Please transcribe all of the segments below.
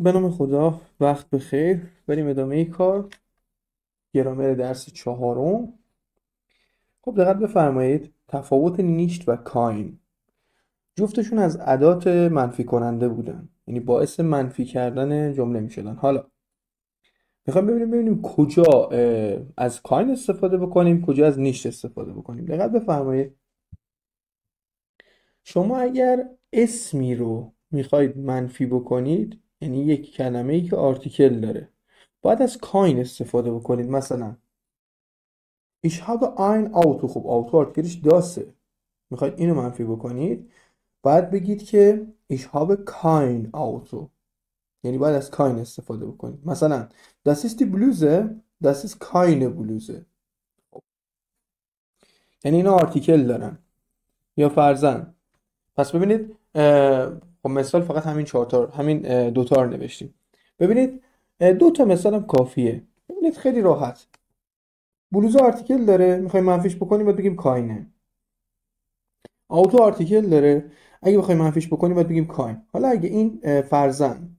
به نام خدا، وقت بخیر. بریم ادامه کار. گرامر درس چهارم. خب دقت بفرمایید، تفاوت نیشت و کاین جفتشون از ادات منفی کننده بودن، یعنی باعث منفی کردن جمله می شدن. حالا میخوام ببینیم کجا از کاین استفاده بکنیم، کجا از نیشت استفاده بکنیم. دقت بفرمایید، شما اگر اسمی رو میخواید منفی بکنید، یعنی یک کلمه ای که آرتیکل داره، باید از کاین استفاده بکنید. مثلا Ich habe ein Auto. خب auto آرتیکلش داسه، میخواید اینو منفی بکنید، باید بگید که Ich habe kein Auto، یعنی باید از kein استفاده بکنید. مثلا Das ist die Bluse. Das ist keine Bluse. یعنی اینا آرتیکل دارن. یا فرضاً، پس ببینید، خب مثال فقط همین چهار تا، همین دوتا رو نوشتیم. ببینید، دو تا مثال هم کافیه. ببینید خیلی راحت، بلوز آرتیکل داره، میخوایم منفیش بکنیم باید بگیم کاینه. آوتو آرتیکل داره، اگه بخوایم منفیش بکنیم باید بگیم کاین. حالا اگه این فرزن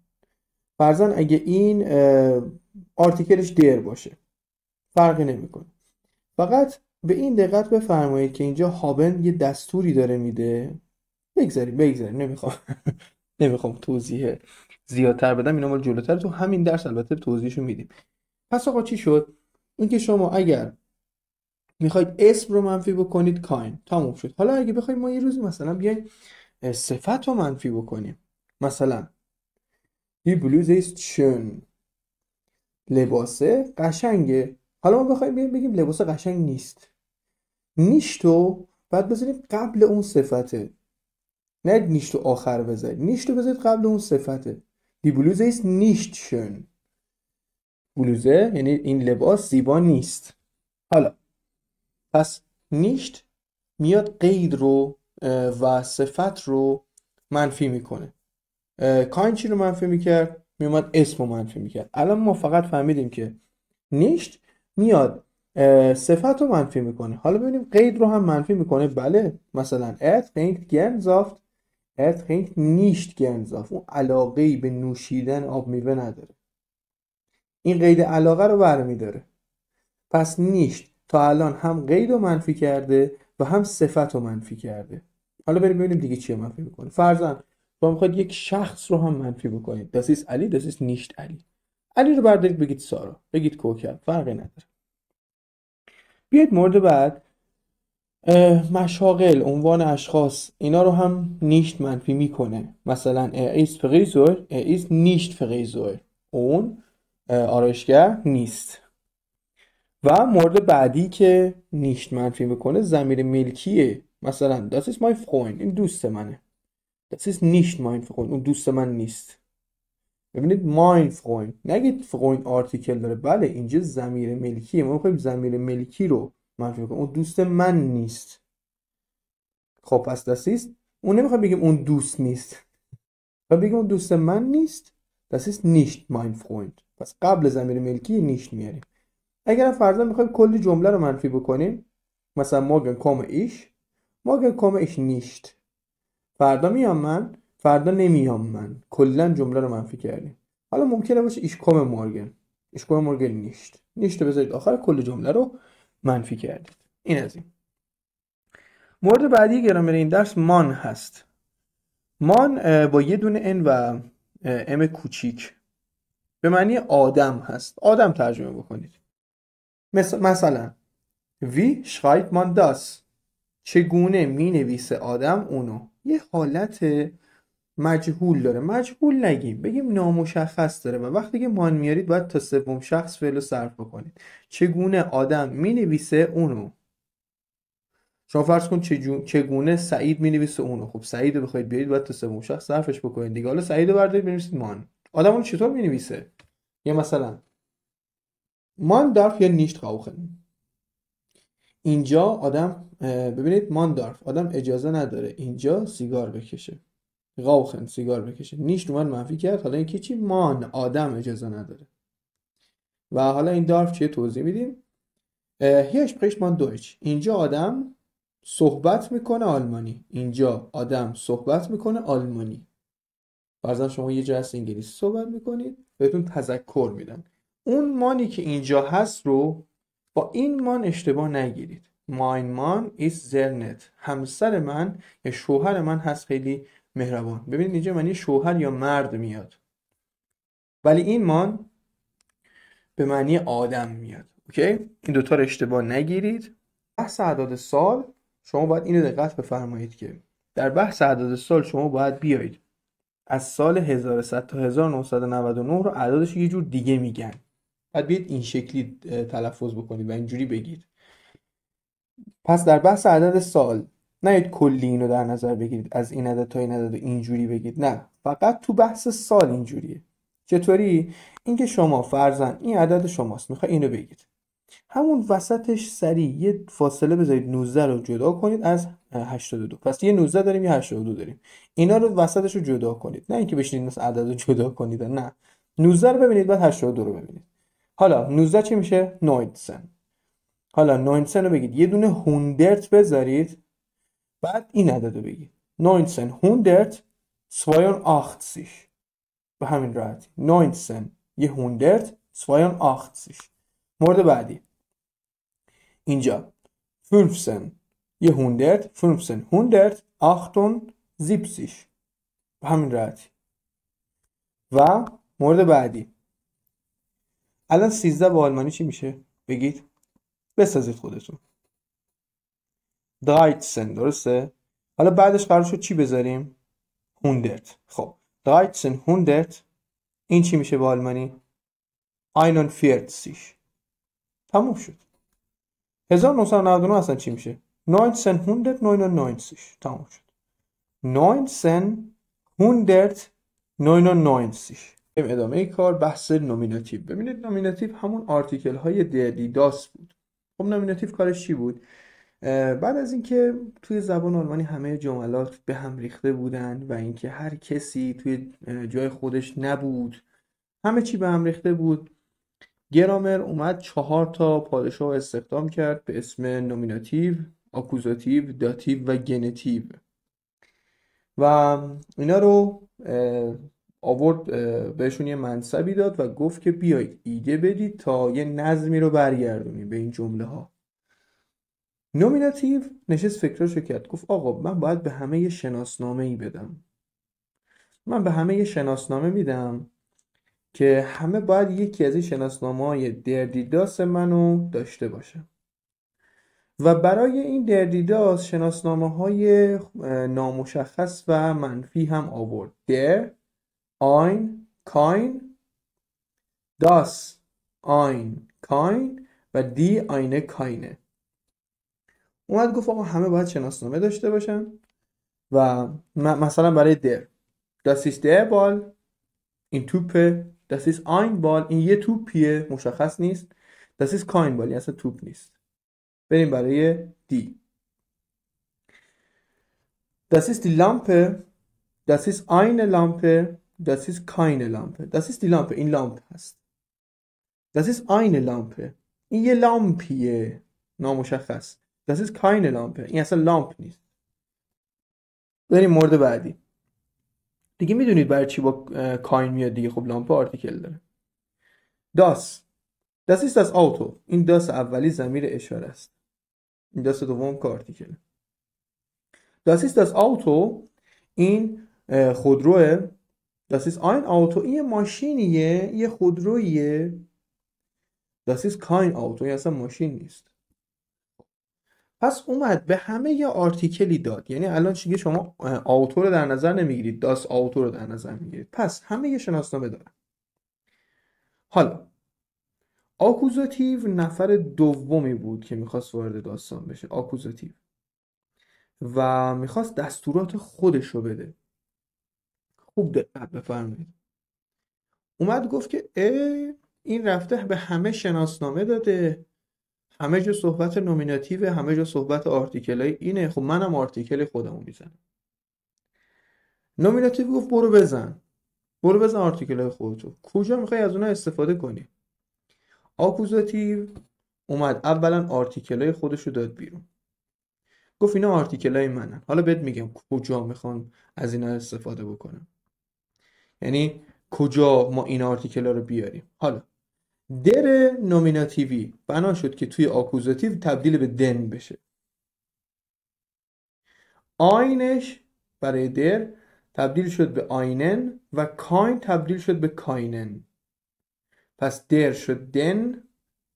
اگه این آرتیکلش دیر باشه، فرقی نمیکنه. فقط به این دقت بفرمایید که اینجا هابن یه دستوری داره میده. بگذاریم نمیخوام نمیخوام توضیح زیادتر بدم، اینا مال جلوتر تو همین درس البته توضیحشو میدیم. پس آقا چی شد؟ اینکه شما اگر میخواید اسم رو منفی بکنید کاین، تموم شد. حالا اگه بخواید ما یه روزی مثلا بیایم صفت رو منفی بکنیم، مثلا Die Bluse ist schön، لباسه قشنگه. حالا ما بخوایم بگیم لباسه قشنگ نیست، نیشتو بعد بذاریم قبل اون صفته، نه نیشتو آخر بذارید، نیشتو بذارید قبل اون صفته. Die Bluse ist nicht schön، بلوزه یعنی این لباس زیبا نیست. حالا پس نیشت میاد قید رو و صفت رو منفی میکنه. کاین چی رو منفی میکرد؟ میومد اسم رو منفی میکرد. الان ما فقط فهمیدیم که نیشت میاد صفت رو منفی میکنه. حالا ببینیم قید رو هم منفی میکنه. بله، مثلا trinkt gern Saft، trinkt nicht gern Saft. اون علاقه‌ای به نوشیدن آب میوه نداره، این قید علاقه رو برمیداره. پس نیشت تا الان هم قید رو منفی کرده و هم صفت رو منفی کرده. حالا بریم ببینیم دیگه چی رو منفی میکنه. فرضاً شما میخواید یک شخص رو هم منفی بکنید. Das ist علی، das ist nicht علی. علی رو بردارید بگید سارا، بگید کوکب، فرقی نداره. بیاید مورد بعد، مشاغل، عنوان اشخاص، اینا رو هم نیشت منفی میکنه. مثلا er ist Friseur، er ist nicht Friseur، اون آرایشگر نیست. و مورد بعدی که نیشت منفی میکنه ضمیر ملکیه. مثلا das ist mein Freund، این دوست منه. das ist nicht mein Freund، اون دوست من نیست. ببینید mein Freund، نگید Freund آرتیکل داره، بله اینجا ضمیر ملکیه، ما میخوایم ضمیر ملکی رو منفی کنیم. اون دوست من نیست. خب پس das ist، اون نمیخوایم بگیم اون دوست نیست، میخوایم بگیم اون دوست من نیست. das ist nicht mein Freund، پس قبل ضمیر ملکی نیشت میاریم. اگر فرضاً میخوایم کلی جمله رو منفی بکنیم، مثلا morgen komme ich، morgen komme ich nicht، فردا میام من، فردا نمیام من، کلا جمله رو منفی کردیم. حالا ممکنه باشه ich komme morgen، ich komme morgen nicht، نیشت رو بذارید آخر، کل جمله رو منفی کردید. این از این. مورد بعدی گرامر این درس مان هست. مان با یه دونه n و m کوچیک به معنی آدم هست. آدم ترجمه بکنید. مثلا wie schreibt man das، چگونه می نویسه آدم اونو. یه حالت مجهول داره، مجهول نگیم، بگیم نامشخص داره، و وقتی که مان میارید باید تا سوم شخص فعل رو صرف بکنید. چگونه آدم می نویسه اونو. شما فرض کن چگونه سعید می نویسه اونو. خب سعید رو بخواید بیارید باید تا سوم شخص صرفش بکنید دیگه. حالا سعید رو بردارید بنویسید مان. آدم اون چطور می نویسه؟ یا مثلا مان darf یا نیشت rauchen، اینجا آدم ببینید مان دارف، آدم اجازه نداره اینجا سیگار بکشه. راوخن، سیگار بکشه. نیشت اومد منفی کرد. حالا این که چی؟ مان، آدم اجازه نداره. و حالا این دارف چیه توضیح میدیم. hier spricht man Deutsch، اینجا آدم صحبت میکنه آلمانی، اینجا آدم صحبت میکنه آلمانی. فرضاً شما یه جلسه انگلیسی صحبت میکنید، بهتون تذکر میدن. اون مانی که اینجا هست رو با این مان اشتباه نگیرید. Mein Mann ist sehr nett. همسر من یا شوهر من هست خیلی مهربان. ببینید اینجا معنی شوهر یا مرد میاد، ولی این مان به معنی آدم میاد. اوکی؟ این دوتا رو اشتباه نگیرید. بحث اعداد سال شما باید اینو دقت بفرمایید که در بحث اعداد سال شما باید بیایید از سال 1100 تا 1999 رو اعدادش یه جور دیگه میگن. باید بیاید این شکلی تلفظ بکنید و اینجوری بگید. پس در بحث عدد سال نیاید کلی اینو در نظر بگیرید، از این عدد تا این عدد اینجوری بگید، نه، فقط تو بحث سال اینجوریه. چطوری؟ اینکه شما فرضاً این عدد شماست، میخوای اینو بگید، همون وسطش سریع یه فاصله بذارید 19 رو جدا کنید از 82. پس یه 19 داریم یه 82 داریم، اینا رو وسطش رو جدا کنید، نه اینکه بشینید مثل عدد رو جدا کنید، نه، 19 رو ببینید بعد 82 رو ببینید. حالا 19 چی میشه؟ 19. حالا 19 رو بگید، یه دونه 100 بذارید بعد این عدد رو بگید 1982. به همین راحتی 19 یه 182. مورد بعدی اینجا 15 یه 100 178. به همین راحتی. و مورد بعدی الان 13 با آلمانی چی میشه؟ بگید، بسازید خودتون. 13 درسته؟ حالا بعدش قرار شد چی بذاریم؟ 100. خب 1300 این چی میشه با آلمانی؟ 41. تموم شد. 1999 اصلا چی میشه؟ 1999. تموم شد. 1999. ادامه کار بحث نومیناتیو. ببینید نومیناتیو همون آرتیکل های دیداس بود. خب نومیناتیو کارش چی بود؟ بعد از اینکه توی زبان آلمانی همه جملات به هم ریخته بودن و اینکه هر کسی توی جای خودش نبود، همه چی به هم ریخته بود، گرامر اومد 4 تا پادشاه استخدام کرد به اسم نومیناتیو، آکوزاتیو، داتیو و گنتیو و اینا رو آورد بهشون یه منصبی داد و گفت که بیایید ایده بدید تا یه نظمی رو برگردونیم به این جمله ها. نومیناتیو نشست فکراشو کرد، گفت آقا من باید به همه یه شناسنامه ای بدم. من به همه یه شناسنامه میدم که همه باید یکی از این شناسنامه های دردیداس منو داشته باشه و برای این دردیداس شناسنامه های نامشخص و منفی هم آورد. در، ein, kein, das, ein, kein و die eine keine. اومد گفت آقا همه باید شناسنامه داشته باشن و مثلا برای در das ist der Ball این توپه، das ist ein Ball این یه توپیه مشخص نیست، das ist kein Ball این اصلا توپ نیست. بریم برای دی das ist die Lampe das ist eine Lampe das ist keine Lampe das ist die Lampe این لامپ هست. das ist eine Lampe این یه لامپیه نامشخص. das ist keine Lampe این اصلا لامپ نیست. بریم مورد بعدی. دیگه میدونید برای چی با کاین میاد دیگه، خب لامپ آرتیکل داره. das ist das Auto این das اولی ضمیر اشاره است، این das دوم که آرتیکل. das ist das Auto این خودروه. das ist ein Auto این یه ماشینیه، یه خودرویه. das ist kein Auto این اصلا ماشین نیست. پس اومد به همه یه آرتیکلی داد، یعنی الان چیگه شما آوتو رو در نظر نمیگیرید، داس آوتو رو در نظر میگیرید، پس همه یه شناسنامه دارن. حالا آکوزاتیو نفر دومی بود که میخواست وارد داستان بشه، آکوزاتیو، و میخواست دستورات خودش رو بده. خوب دقت بفرمایید. اومد گفت که این رفته به همه شناسنامه داده، همه جا صحبت نومیناتیو، همه جا صحبت آرتیکل های اینه، خب منم آرتیکل خودمو میزنم. نومیناتیو گفت برو بزن آرتیکل های خودتو، کجا میخوای از اونها استفاده کنی؟ آکوزاتیو اومد اولا آرتیکل های خودشو داد بیرون، گفت اینا آرتیکل های منن، حالا بهت میگم کجا میخوام از اینا استفاده بکنم. یعنی کجا ما این آرتیکل ها رو بیاریم. حالا در نومیناتیوی بنا شد که توی آکوزاتیو تبدیل به دن بشه. آینش برای در تبدیل شد به آینن و کاین تبدیل شد به کاینن. پس در شد دن،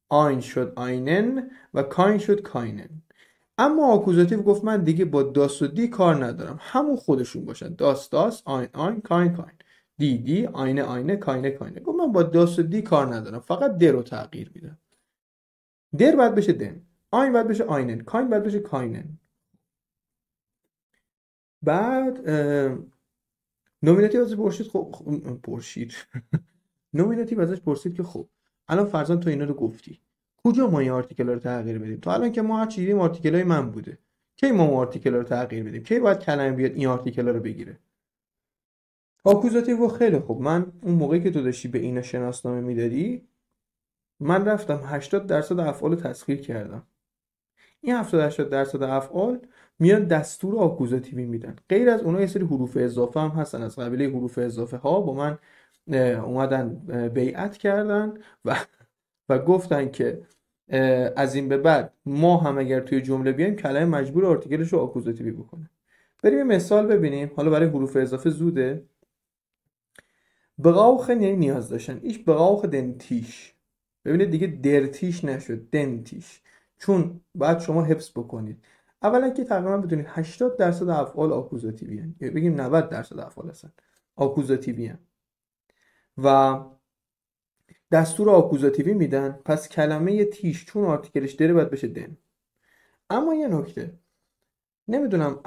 آین شد آینن و کاین شد کاینن. اما آکوزاتیو گفت من دیگه با داس و دی کار ندارم، همون خودشون باشن، داس داس، آین آین، کاین کاین، دی دی، آینه آینه، کاینه کاینه. گفت من با داس و دی کار ندارم، فقط در رو تغییر میدم. در باید بشه دن، آین باید بشه آینن، کاین باید بشه کاینن. بعد نومیناتیو ازش پرسید نومیناتیو ازش پرسید که خب الان فرضاً تو اینا رو گفتی، کجا ما این آرتیکل رو تغییر بدیم؟ تو الان که ما هر چی دیدیم آرتیکل های من بوده، کی ما اون آرتیکل رو تغییر بدیم؟ کی باید کلمه بیاد این آرتیکل رو بگیره؟ آکوزاتیو خیلی خوب، من اون موقعی که تو داشتی به اینا شناسنامه میدادی، من رفتم 80% افعال رو تسخیر کردم. این 70-80% افعال میان دستور آکوزاتیوی میدن. غیر از اونها یه سری حروف اضافه هم هستن از قبیله حروف اضافه ها، با من اومدن بیعت کردن و گفتن که از این به بعد ما هم اگر توی جمله بیایم کلمه مجبور آرتیکلش رو آکوزاتیوی بکنه. بریم یه مثال ببینیم. حالا برای حروف اضافه زوده. brauchen یعنی نیاز داشتن. ich brauche den Tisch. ببینید دیگه درتیش نشد، دنتیش، چون باید شما حفظ بکنید. اولا که تقریبا بدونید 80% افعال آکوزاتیوی هستند، یا بگیم 90% افعال هستن آکوزاتیوی هستند و دستور آکوزاتیوی میدن. پس کلمه تیش چون آرتیکلش داره باید بشه دن. اما یه نکته، نمیدونم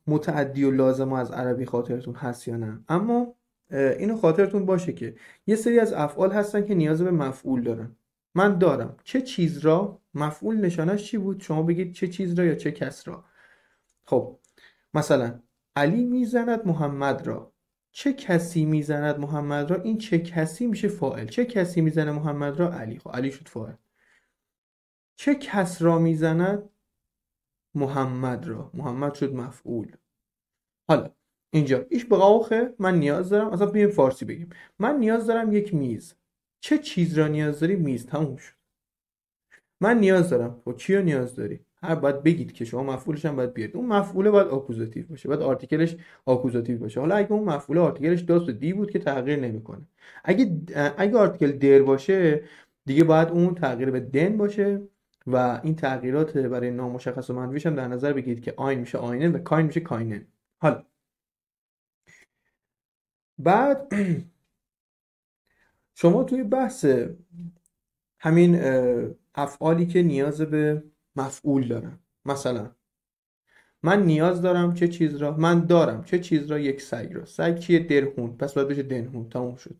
متعدی و لازم از عربی خاطرتون هست یا نه، اما اینو خاطرتون باشه که یه سری از افعال هستن که نیاز به مفعول دارن. من دارم چه چیز را، مفعول نشانش چی بود؟ شما بگید چه چیز را یا چه کس را. خب مثلا علی میزند محمد را، چه کسی میزند محمد را، این چه کسی میشه فاعل. چه کسی میزنه محمد را؟ علی. خب علی شد فاعل. چه کس را میزند محمد را، محمد شد مفعول. حالا اینجا ایش brauche من نیاز دارم، اصلا بیایم فارسی بگیم، من نیاز دارم یک میز. چه چیز را نیاز داری؟ میز. تموم شد. من نیاز دارم. خب چی رو نیاز داری؟ هر باید بگید که شما مفعولش هم باید بیارید. اون مفعوله باید آکوزاتیو باشه، باید آرتیکلش آکوزاتیو باشه. حالا اگه اون مفعول آرتیکلش داست و دی بود که تغییر نمیکنه. اگه آرتیکل در باشه دیگه باید اون تغییر به دن باشه و این تغییرات برای نامشخص و منفیش هم در نظر بگیرید که آین میشه آینن و کاین میشه کاینن. حالا بعد شما توی بحث همین افعالی که نیاز به مفعول دارن، مثلا من نیاز دارم چه چیز را، من دارم چه چیز را، یک سگ را. سگ چیه؟ درهوند، پس باید بشه دنهوند. تموم شد.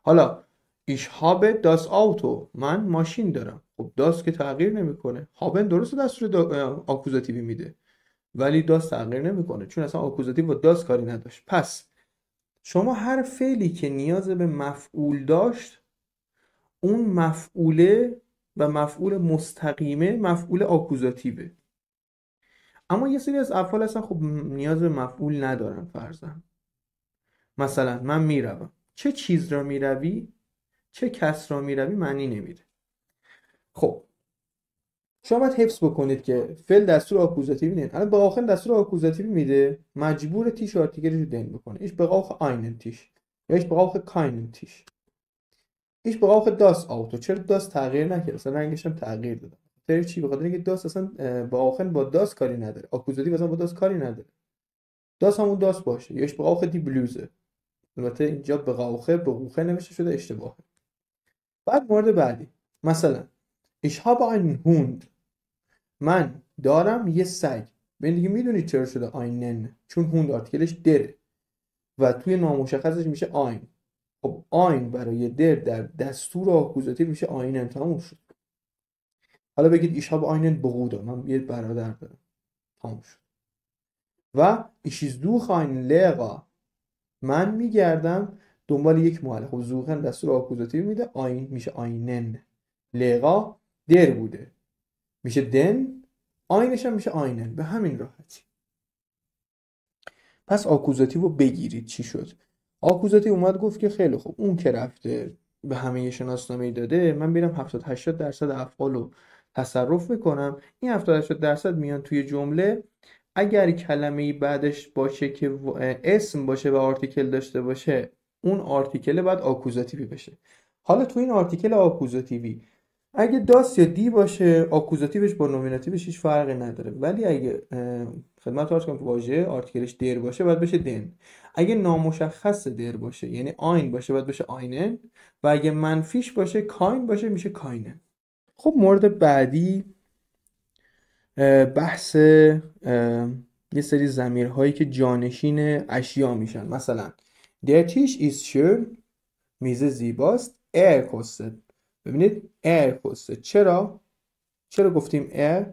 حالا ich habe das Auto، من ماشین دارم. خب داس که تغییر نمیکنه. هابن درسته دستور آکوزاتیوی میده ولی داس تغییر نمیکنه چون اصلا آکوزاتیو با داس کاری نداشت. پس شما هر فعلی که نیاز به مفعول داشت، اون مفعوله و مفعول مستقیمه مفعول آکوزاتیوه. اما یه سری از افعال هستن خب نیاز به مفعول ندارن. فرضاً مثلا من میروم، چه چیز را میروی، چه کس را میروی معنی نمیده. خب شما باید حفظ بکنید که فعل دستور آکوزاتیوی نیست. الان به آخر دستور آکوزاتیوی میده، مجبور تیش آرتیکلش رو دن بکنه. ایش brauche einen Tisch یا ایش brauche keinen Tisch. ایش brauche das Auto. چرا داس تغییر نکرد؟ اصلا رنگش هم تغییر دادم. خاطر چی؟ بخاطر اینکه داس اصلا با آخر با داس کاری نداره. آکوزاتیو اصلا با داس کاری نداره. داس همون داس باشه. یا ایش brauche die Bluse. البته اینجا به قوخه نوشته شده، اشتباهه. بعد مورد بعدی، مثلا ich habe einen Hund، من دارم یه سگ. ببین دیگه میدونید چرا شده einen، چون هوند آرتیکلش دره و توی نامشخصش میشه آین. خب آین برای در دستور آکوزاتیو میشه آینن. تموم شد. حالا بگید ich habe einen Bruder، من یه برادر دارم. تموم شد. و ich suche einen Lehrer، من میگردم دنبال یک معلم. خب زوخن دستور آکوزاتیو میده، آین میشه آینن. لغا در بوده میشه دن، آینش هم میشه آینن. به همین راحتی. پس آکوزاتیو رو بگیرید چی شد. آکوزاتیو اومد گفت که خیلی خوب، اون که رفته به همه یه شناسنامه‌ای داده، من میرم 70-80% افعال رو تصرف میکنم. این 70-80% میان توی جمله. اگر کلمه‌ای بعدش باشه که اسم باشه و آرتیکل داشته باشه، اون آرتیکل بعد آکوزاتیوی بشه. حالا تو این آرتیکل آکوزاتیوی اگه داس یا دی باشه، آکوزاتیوش با نومیناتیوش هیچ فرقی نداره. ولی اگه خدمت عرض کنم که واژه آرتیکلش در باشه باید بشه دن. اگه نامشخص در باشه یعنی آین باشه باید بشه آینن. و اگه منفیش باشه کاین باشه میشه کاینن. خب مورد بعدی بحث یه سری ضمیرهایی که جانشین اشیا میشن. مثلا Der Tisch ist schön، میز زیباست. Er kostet، ببینید er kostet. چرا گفتیم er؟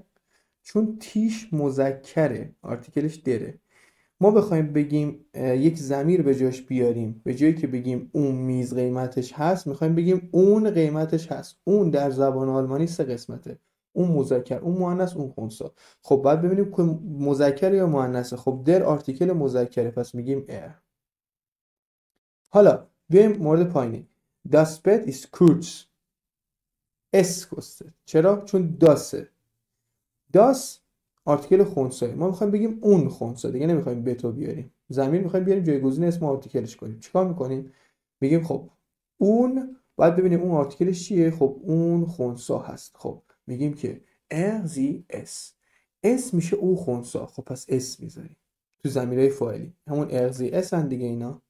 چون تیش مذکره، آرتیکلش دره. ما بخوایم بگیم یک ضمیر به جاش بیاریم، به جایی که بگیم اون میز قیمتش هست، میخوایم بگیم اون قیمتش هست. اون در زبان آلمانی 3 قسمته: اون مذکر، اون مؤنث، اون خنثی. خب بعد ببینیم که مذکر یا مؤنثه. خب در آرتیکل مذکره، پس میگیم er. حالا بیایم مورد پایینی. Das Bett ist kurz. اس کسته. چرا؟ چون داسه. داس آرتیکل خنثی، ما میخوایم بگیم اون خنثی، دیگه نمیخوایم بتو بیاریم. ضمیر میخوایم بیاریم جایگزین اسم آرتیکلش کنیم. چیکار میکنیم؟ میگیم خب اون، بعد ببینیم اون آرتیکلش چیه. خب اون خنثی هست. خب میگیم که ارزی اس. اس میشه او خنثی. خب پس اس میذاریم تو ضمیرهای فاعلی، همون ارزی اس هن دیگه اینا.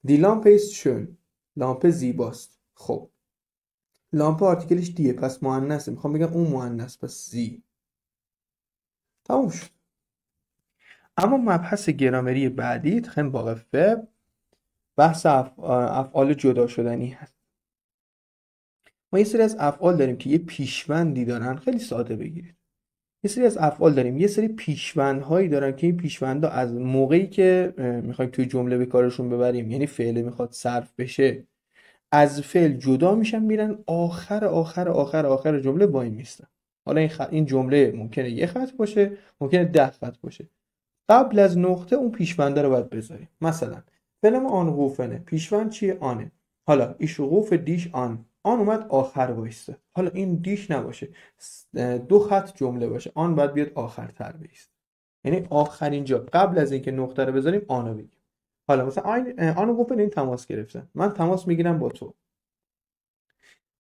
دی لامپ است شون، لامپ زیباست. خب لامپ آرتیکلش دیه، پس مؤنثه، میخوام بگم اون مؤنث، پس زی. تموم شد. اما مبحث گرامری بعدی خیلی باقی فب بحث افعال جدا شدنی هست. ما یه سری از افعال داریم که یه پیشوندی دارن. خیلی ساده بگیرید. یه سری از افعال داریم یه سری پیشوندهایی دارن که این پیشوندها از موقعی که میخوایم توی جمله به کارشون ببریم، یعنی فعل میخواد صرف بشه، از فعل جدا میشن، میرن آخر جمله وای میستن. حالا این جمله ممکنه یه خط باشه، ممکنه 10 خط باشه. قبل از نقطه اون پیشونده رو باید بذاریم. مثلا فعل آنروفنه، پیشوند چیه؟ آنه. حالا ایش روف دیش آن اومد آخر وایسته. حالا این دیش نباشه، 2 خط جمله باشه، آن باید بیاد آخرتر بایسته، یعنی آخرین جا قبل از اینکه نقطه رو بذاریم آنو بگیم. حالا مثلا آنو گفتن این تماس گرفتن، من تماس میگیرم با تو.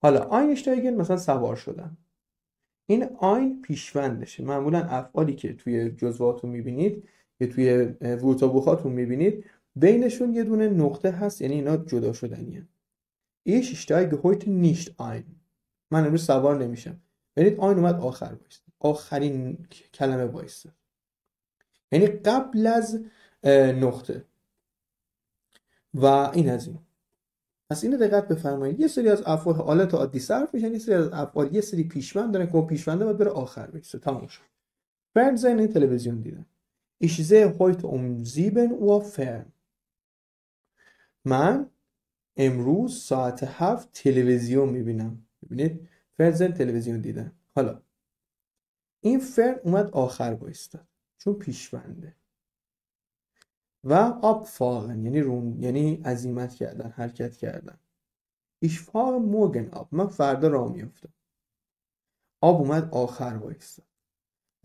حالا آینشتایگن مثلا سوار شدن، این آین پیشوندشه. معمولا افعالی که توی جزوهاتون میبینید یا توی ورتابوخاتون میبینید بینشون یه دونه نقطه هست، یعنی اینا جدا شدنیه. Ich steige heute nicht ein، من امروز سوار نمیشم. ببینید آین اومد آخر وایسته، آخرین کلمه وایسته، یعنی قبل از نقطه. و این از این. پس اینو دقت بفرمایید. یه سری از افعال حالت عادی صرف میشن، یه سری از افعال یه سری پیشوند دارن که اون پیشونده باید بره آخر وایسته. تموم شد. فرزن تلویزیون دیدن. Ich sehe heute um 7 Uhr fern. من امروز ساعت 7 تلویزیون میبینم. ببینید فرزن تلویزیون دیدن. حالا این فرن اومد آخر وایستاد چون پیشونده. و abfahren یعنی عزیمت کردن، حرکت کردن. Ich fahre morgen ab، من فردا راه میافتم. آب اومد آخر وایستاد.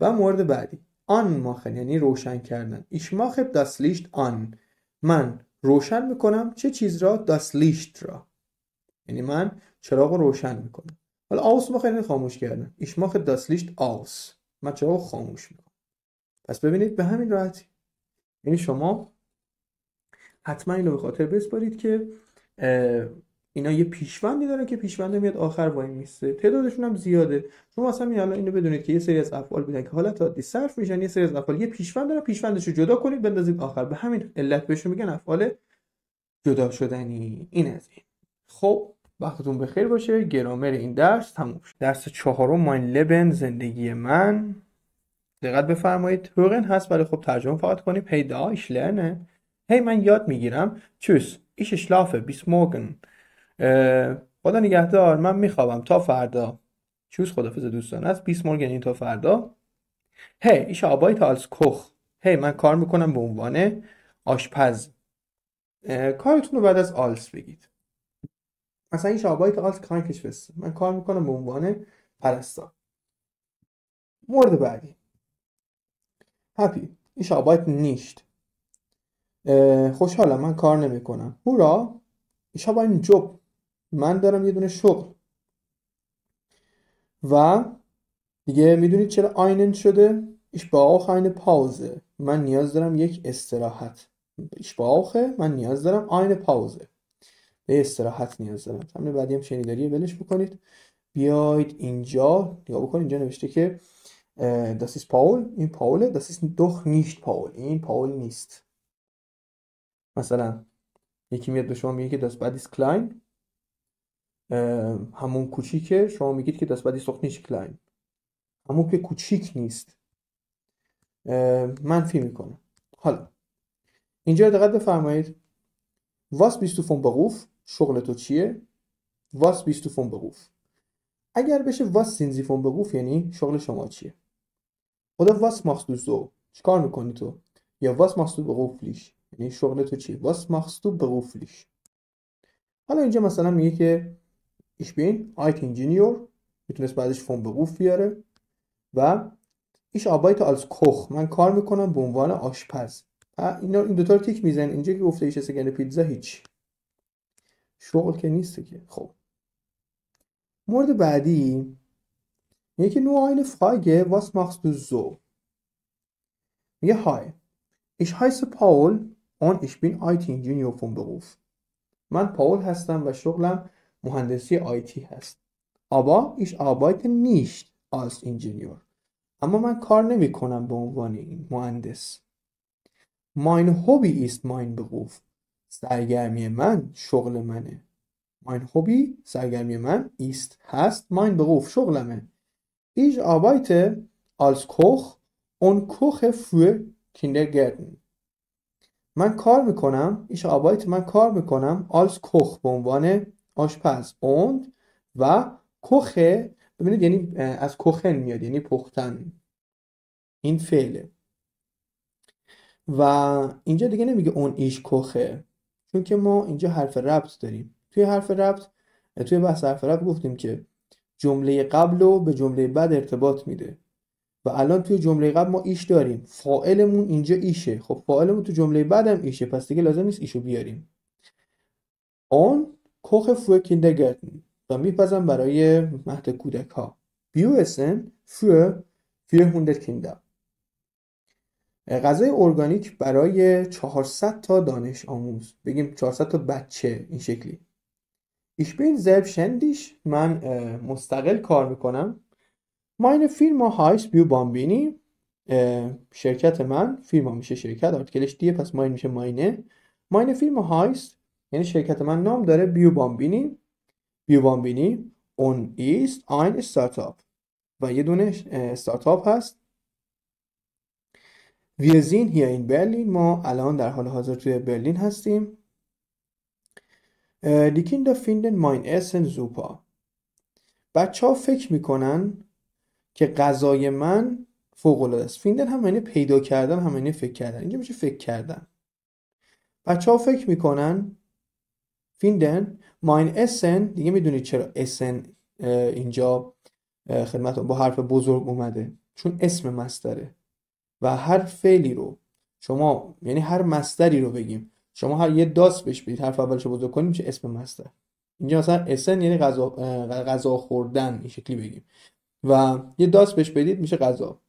و مورد بعدی anmachen یعنی روشن کردن. Ich mache das Licht an، من روشن میکنم چه چیز را؟ das Licht را، یعنی من چراغ روشن میکنم. حالا ausmachen یعنی خاموش کردن. Ich mache das Licht aus، من چراغ خاموش میکنم. پس ببینید به همین راحتی. یعنی شما حتما اینو به خاطر بسپارید که اینا یه پیشوندی دارن که پیشونده میاد آخر وای میسته. تعدادشون هم زیاده. شما مثلا الان اینو بدونید که یه سری از افعال بودن که حالت عادی صرف میشن، یه سری از افعال یه پیشوند دارن، پیشوندش رو جدا کنید بندازید آخر. به همین علت بهشون میگن افعال جدا شدنی. این از این. خب وقتتون بخیر باشه. گرامر این درس تموم شد. درس 4 mein Leben، زندگی من. دقت بفرمایید هورن هست ولی خب ترجمه فقط کنیم. Hey da ich lerne. هی من یاد میگیرم. Tschüss ich schlafe bis morgen. خدا نگهدار، من میخوابم تا فردا. چوز خدافظ دوستان است. بیس مورگن این تا فردا. هی ich arbeite als Koch. هی من کار میکنم به عنوان آشپز. کارتون رو بعد از آلس بگید. مثلا این arbeite als Krankenschwester. من کار میکنم به عنوان پرستار. مورد بعدی happy. ich arbeite nicht. خوشحالم، من کار نمیکنم. هورا. ich habe einen Job. من دارم یه دونه شغل. و دیگه میدونید چرا einen شده؟ ich brauche eine Pause. من نیاز دارم یک استراحت. ich brauche من نیاز دارم eine Pause. به استراحت نیاز دارم. همین بعدی هم شنیداریه، ولش بکنید. بیاید اینجا نگاه بکنید، اینجا نوشته که das ist Paul، این پاوله، das ist doch nicht Paul، این پاول نیست. مثلا یکی میاد به شما میگه که das Bad ist klein، همون کوچیکه، شما میگید که das Bad ist doch nicht klein، همون که کوچیک نیست. منفی میکنه. حالا اینجا دقت بفرمایید. was bist du vom Beruf؟ شغل تو چیه؟ was bist du vom Beruf؟ اگر بشه was sind Sie vom Beruf یعنی شغل شما چیه؟ oder was machst du so؟ چیکار میکنی تو؟ یا was machst du beruflich؟ یعنی شغل تو چیه؟ was machst du beruflich؟ حالا اینجا مثلا میگه که ich bin IT-Ingenieur، میتونست بعدش vom Beruf بیاره. و ich arbeite als Koch، من کار میکنم به عنوان آشپز. این دوتا رو تیک میزن. اینجا که گفته ایش سگن پیتزا هیچ شغل که نیسته که. خب مورد بعدی میگه که nur eine Frage was machst du so؟ میگه hi ich heiße Paul und ich bin IT-Ingenieur vom Beruf. من پاول هستم و شغلم مهندسی آیتی هست. aber ich arbeite nicht als Ingenieur. اما من کار نمی کنم به عنوان این مهندس. mein Hobby ist mein Beruf. سرگرمی من شغل منه. mein Hobby سرگرمی من ist هست mein Beruf شغلمه. ich arbeite als Koch und koche für Kindergärten. من کار میکنم ich arbeite من کار میکنم als Koch به عنوان آشپز und و کوخه ببینید یعنی از کوخن میاد یعنی پختن، این فعله. و اینجا دیگه نمیگه اون ایش کوخه، چون که ما اینجا حرف ربط داریم. توی بحث حرف ربط گفتیم که جمله قبل رو به جمله بعد ارتباط میده و الان توی جمله قبل ما ایش داریم، فاعلمون اینجا ایشه. خب فاعلمون تو جمله بعد هم ایشه، پس دیگه لازم نیست ایشو بیاریم. اون کوخ فور کیندرگارتن و میپزن برای مهد کودک ها. بیوسن فور 400 کیندر، غذای ارگانیک برای 400 تا دانش آموز. بگیم 400 تا بچه، این شکلی. ich bin selbstständig، من مستقل کار میکنم. meine Firma heißt بیو بامبینی، شرکت من، فیرما میشه شرکت، آرتیکلش دیه پس ماین میشه ماینه. meine Firma heißt یعنی شرکت من نام داره بیو بامبینی. بیو بامبینی اون ist ein Startup و یه دونه استارتاپ هست. wir sind hier in Berlin، ما الان در حال حاضر توی برلین هستیم. die Kinder finden mein Essen super، بچه ها فکر میکنن که غذای من فوق العاده است. فیندن هم معنی پیدا کردن هم معنی فکر کردن، اینجا میشه فکر کردن. بچه ها فکر میکنن فیندن mein Essen، دیگه میدونید چرا اسن اینجا خدمتتون با حرف بزرگ اومده، چون اسم مصدره و هر فعلی رو شما یعنی هر مصدری رو بگیم شما هر یه داس بهش بدید حرف اولش رو بزرگ کنیم میشه اسم مصدر. اینجا مثلا اسن یعنی غذا خوردن، این شکلی بگیم، و یه داس بهش بدید میشه غذا.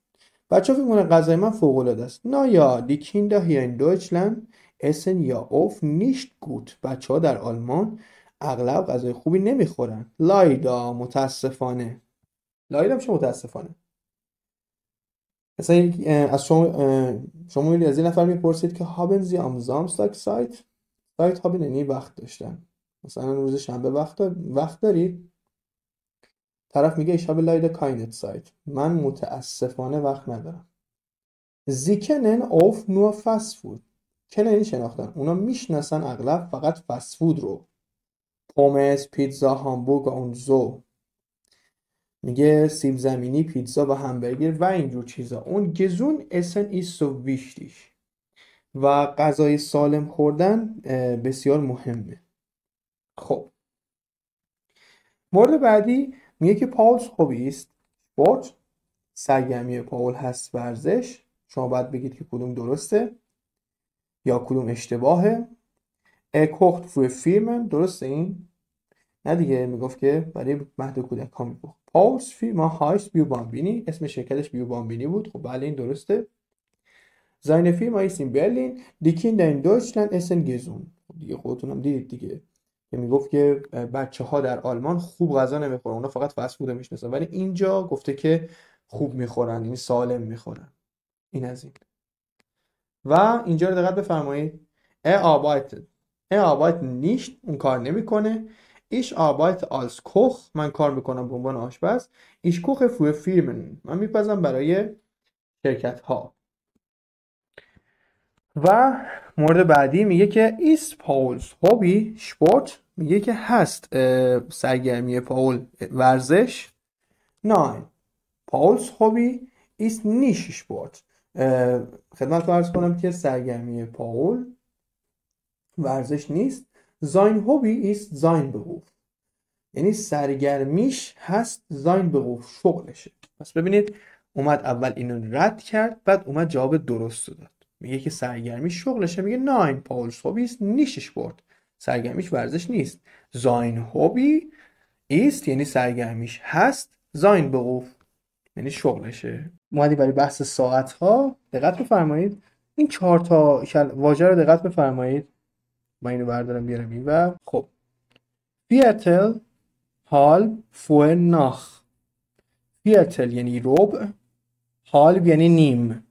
بچه‌ها فکر می‌کنن غذای من فوق العاده است. نایا die Kinder hier in Deutschland essen ja oft nicht gut. بچه‌ها در آلمان اغلب غذای خوبی نمیخورن. لایدا متاسفانه. لایدا میشه متاسفانه. مثلا از شما میلی از این نفر میپرسید که haben Sie am Samstag Zeit؟ Zeit haben یعنی وقت داشتن. مثلا روز شنبه وقت دارید؟ طرف میگه ich habe leider keine Zeit. من متاسفانه وقت ندارم. Sie kennen oft nur fast food. kennen یعنی شناختن. اونا میشناسن اغلب فقط فست فود رو. پومس، پیتزا، هامبورگ و so. میگه سیب زمینی، پیتزا و همبرگر و اینجور چیزا. اون gesund essen ist so wichtig. و غذای سالم خوردن بسیار مهمه. خب مورد بعدی میگه که پاولز هابی است سپورت. سرگرمی پاول هست ورزش. شما باید بگید که کدوم درسته یا کدوم اشتباهه. کوخت فروی فیرمن، درسته این؟ نه دیگه، میگفت که برای مهد کودک ها میگفت. پاولز فیرما هایست بیو بامبینی، اسم شرکتش بیو بامبینی بود. خب بله این درسته. Seine Firma ist in Berlin, die Kinder in Deutschland essen gesund. دیگه خودتون هم دیدید دیگه که میگفت که بچه ها در آلمان خوب غذا نمیخورن، اونا فقط فست فود میشناسن، ولی اینجا گفته که خوب میخورن، یعنی سالم میخورن. این از این. و اینجا رو دقت بفرمایید. arbeitet nicht، اون کار نمیکنه. ich arbeite als Koch، من کار میکنم به عنوان آشپز. ich koche für Firmen، من میپزم برای شرکت ها. و مورد بعدی میگه که is Paul's hobby sport، میگه که هست سرگرمی پاول ورزش. نه، Paul's hobby is nicht sport. خدمت رو عرض کنم که سرگرمی پاول ورزش نیست. sein hobby ist sein Beruf، یعنی سرگرمیش هست sein Beruf، شغلشه. پس ببینید اومد اول اینو رد کرد، بعد اومد جواب درست رو داد. میگه که سرگرمیش شغلشه. میگه nein Paul's hobby ist nicht Sport، سرگرمیش ورزش نیست. sein hobby ist، یعنی سرگرمیش هست sein Beruf، یعنی شغلشه. اومدی برای بحث ساعت ها دقت بفرمایید. این 4 تا واژه رو دقت بفرمایید. من اینو بردارم بیارم این و خب Viertel halb vor nach. Viertel یعنی ربع، halb یعنی نیم،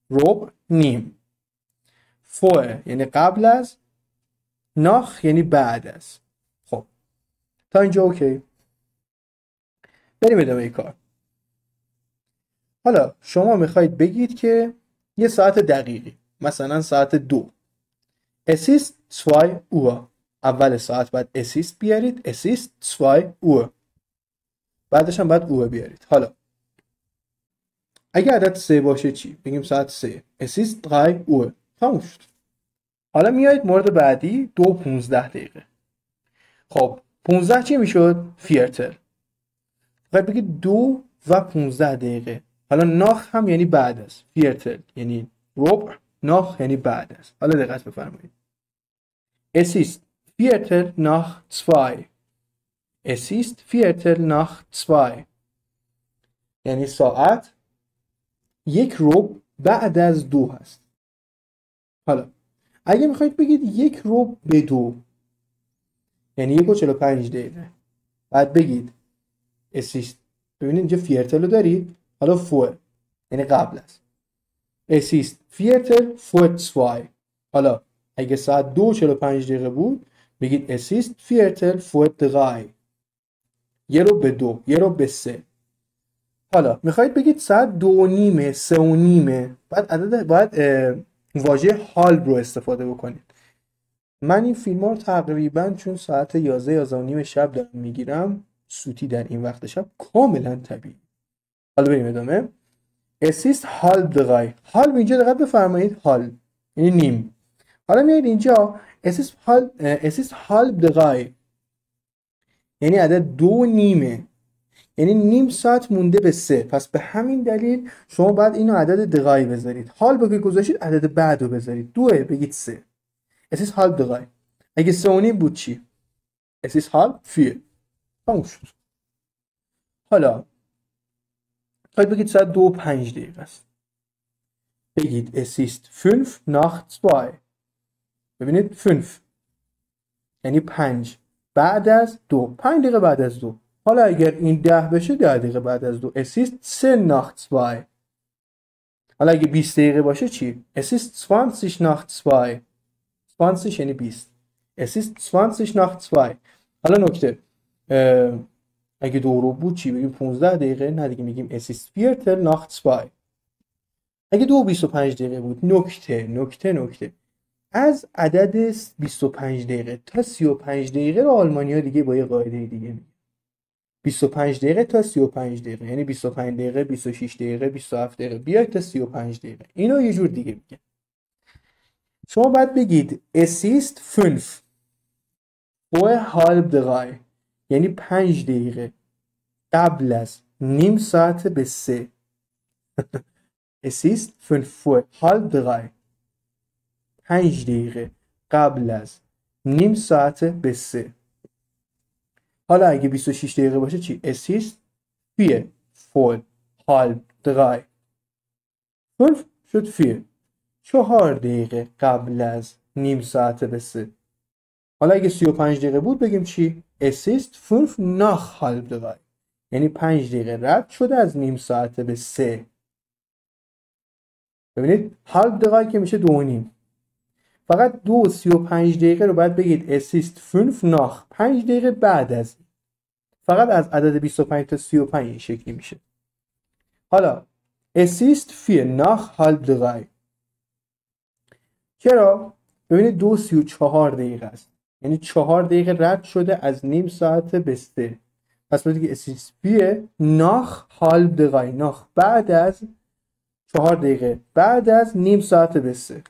ربع نیم. vor یعنی قبل از، nach یعنی بعد از. خب تا اینجا اوکی. بریم ادامه کار. حالا شما میخواید بگید که یه ساعت دقیقی، مثلا ساعت 2. Es ist 2 Uhr. اول ساعت باید es ist بیارید. Es ist 2 Uhr. بعدش هم باید Uhr بیارید. حالا اگه عدد 3 باشه چی؟ بگیم ساعت 3. Es ist 3 Uhr. تموم شد. حالا میایید مورد بعدی 2:15. خب 15 چی میشد؟ Viertel. باید بگید 2:15. حالا ناخ هم یعنی بعد از. Viertel یعنی ربع، ناخ یعنی بعد از. حالا دقت بفرمایید. Es ist Viertel nach 2. Es ist Viertel nach 2. یعنی ساعت 1 ربع بعد از 2 هست. حالا اگه میخواید بگید 1 ربع به 2 یعنی 1:45. بعد بگید es ist، ببینید اینجا Viertel رو دارید، حالا vor یعنی قبل از. Es ist Viertel vor 2. حالا اگه ساعت 2:45 بود بگید es ist Viertel vor 3. 1 به 2، 1 به 3. حالا میخواید بگید ساعت 2:30، 3:30، باید واژه حال رو استفاده بکنید. من این فیلم ها رو تقریبا چون ساعت 11 شب دارم میگیرم، سوتی در این وقت شب کاملا طبیعی. حالا بریم ادامه. Es ist halb 3. halb اینجا دقت بفرمایید، حال یعنی نیم. حالا میایید اینجا es ist halb 3 یعنی عدد 2:30، یعنی نیم ساعت مونده به 3. پس به همین دلیل شما باید اینو عدد دقایق بذارید. حال با که گذاشتید عدد بعد رو بذارید. 2 بگید 3. es ist halb 3. اگه 3:30 بود چی؟ es ist halb 4. تموم شد. حالا باید بگید ساعت 2:05 است. بگید es ist 5 nach 2. ببینید 5 یعنی 5 بعد از 2، 5 دقیقه بعد از 2. حالا اگر این 10 بشه 10 دقیقه بعد از 2. es ist 10 nach 2. حالا اگه 20 دقیقه باشه چی؟ es ist 20 nach 2. 20 یعنی 20. es ist 20 nach 2. حالا نکته، اگه 2 رو بود چی؟ بگیم 15 دقیقه. نه دیگه میگیم es ist Viertel nach 2. اگه 2:25 بود، نکته از عدد 25 دقیقه تا 35 دقیقه رو آلمانی‌ها دیگه با یه قاعده دیگه میگن. 25 دقیقه تا 35 دقیقه یعنی 25 دقیقه، 26 دقیقه، 27 دقیقه بیاید تا 35 دقیقه. اینو یه جور دیگه میگن. شما باید بگید es ist 5 vor halb 3 یعنی 5 دقیقه قبل از نیم ساعت به 3. es ist 5 vor halb 3 5 دقیقه قبل از نیم ساعت به 3. حالا اگه 26 دقیقه باشه چی؟ es ist 4 vor halb 3 5 شد 4 4 دقیقه قبل از نیم ساعت به 3. حالا اگه 35 دقیقه بود بگیم چی؟ es ist 5 nach halb 3 یعنی 5 دقیقه رد شده از نیم ساعت به 3. ببینید halb 3 که میشه 2.5. فقط 2:35 دقیقه رو باید بگید es ist 5 nach 5 دقیقه بعد از. فقط از عدد 25 تا 35 این شکلی میشه. حالا es ist 4 nach halb 3 چرا؟ ببینید 2:34 دقیقه است. یعنی 4 دقیقه رد شده از نیم ساعت به 3. پس باید بگید es ist 4 nach halb 3 nach بعد از 4 دقیقه بعد از نیم ساعت به 3.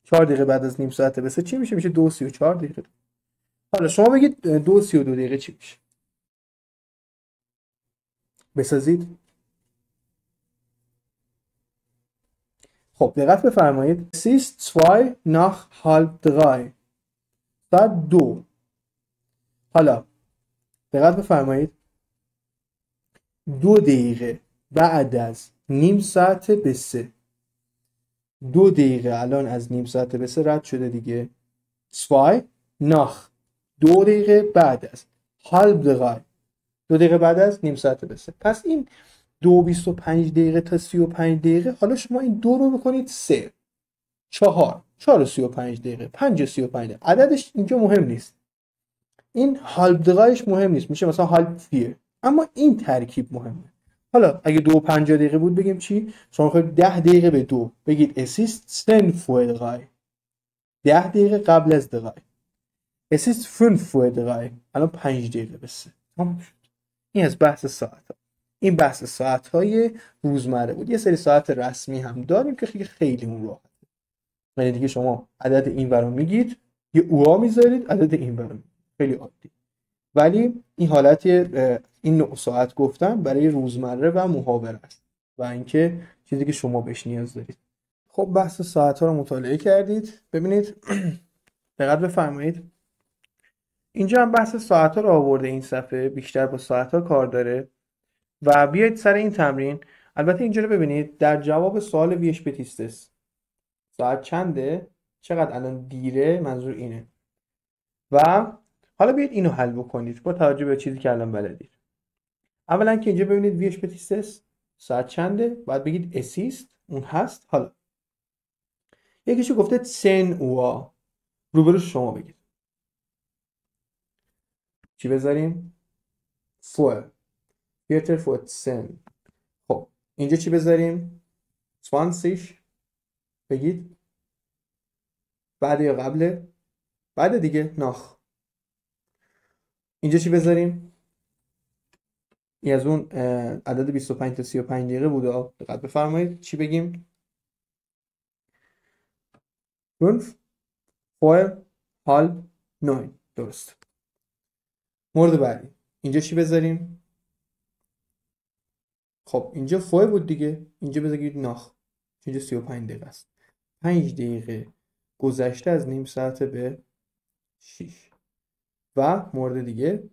4 دقیقه بعد از نیم ساعت به 3 چی میشه؟ میشه 2:34 دقیقه. حالا شما بگید 2:32 دقیقه چی میشه؟ بسازید. خب دقت بفرمایید. es ist 2 nach halb 3 ساعت 2. حالا دقت بفرمایید 2 دقیقه بعد از نیم ساعت به 3. 2 دقیقه الان از نیم ساعت به 3 رد شده دیگه. 2 nach 2 دقیقه بعد از halb 3 2 دقیقه بعد از نیم ساعت به 3. پس این 2:25 دقیقه تا 35 دقیقه. حالا شما این 2 رو بکنید 3 4 4:35 دقیقه 5:35 دقیقه. عددش اینجا مهم نیست. این halb 3 مهم نیست. میشه مثلا halb 4. اما این ترکیب مهمه. حالا اگه 2:50 دقیقه بود بگیم چی؟ شما میخواید 10 دقیقه به 2 بگید es ist 10 vor 3 10 دقیقه قبل از 3. es ist 5 vor 3 الان 5 دقیقه به 3. تمام شد. این از بحث ساعت ها. این بحث ساعت های روزمره بود. یه سری ساعت رسمی هم داریم که خیلی اون راحته. یعنی دیگه شما عدد این برو میگید یه اوها میذارید عدد این برو میگید. خیلی عادی. ولی این حالت این نوع ساعت گفتن برای روزمره و محاوره است و اینکه چیزی که شما بهش نیاز دارید. خب بحث ساعت ها رو مطالعه کردید. ببینید دقت بفرمایید اینجا هم بحث ساعت ها رو آورده. این صفحه بیشتر با ساعت ها کار داره و بیایید سر این تمرین. البته اینجا رو ببینید در جواب سوال ویش بتیستس ساعت چنده؟ چقدر الان دیره؟ منظور اینه. و حالا بیایید اینو حل بکنید با توجه به چیزی که الان بلدید. اولا که اینجا ببینید ویش بتیستس ساعت چنده؟ باید بگید اسیست اون هست. حالا یکیشو گفته سن اوا روبروش شما بگید چی بذاریم؟ فور Viertel vor 10. خب اینجا چی بذاریم؟ 20 بگید بعد یا قبله؟ بعد دیگه ناخ. اینجا چی بذاریم؟ این از اون عدد 25 تا 35 دقیقه بوده. دقت بفرمایید چی بگیم؟ 5 vor halb 9 درست. مورد بعدی اینجا چی بذاریم؟ خب اینجا فوی بود دیگه. اینجا بذارید ناخ. اینجا 35 دقیقه است. 5 دقیقه گذشته از نیم ساعت به 6. و مورد دیگه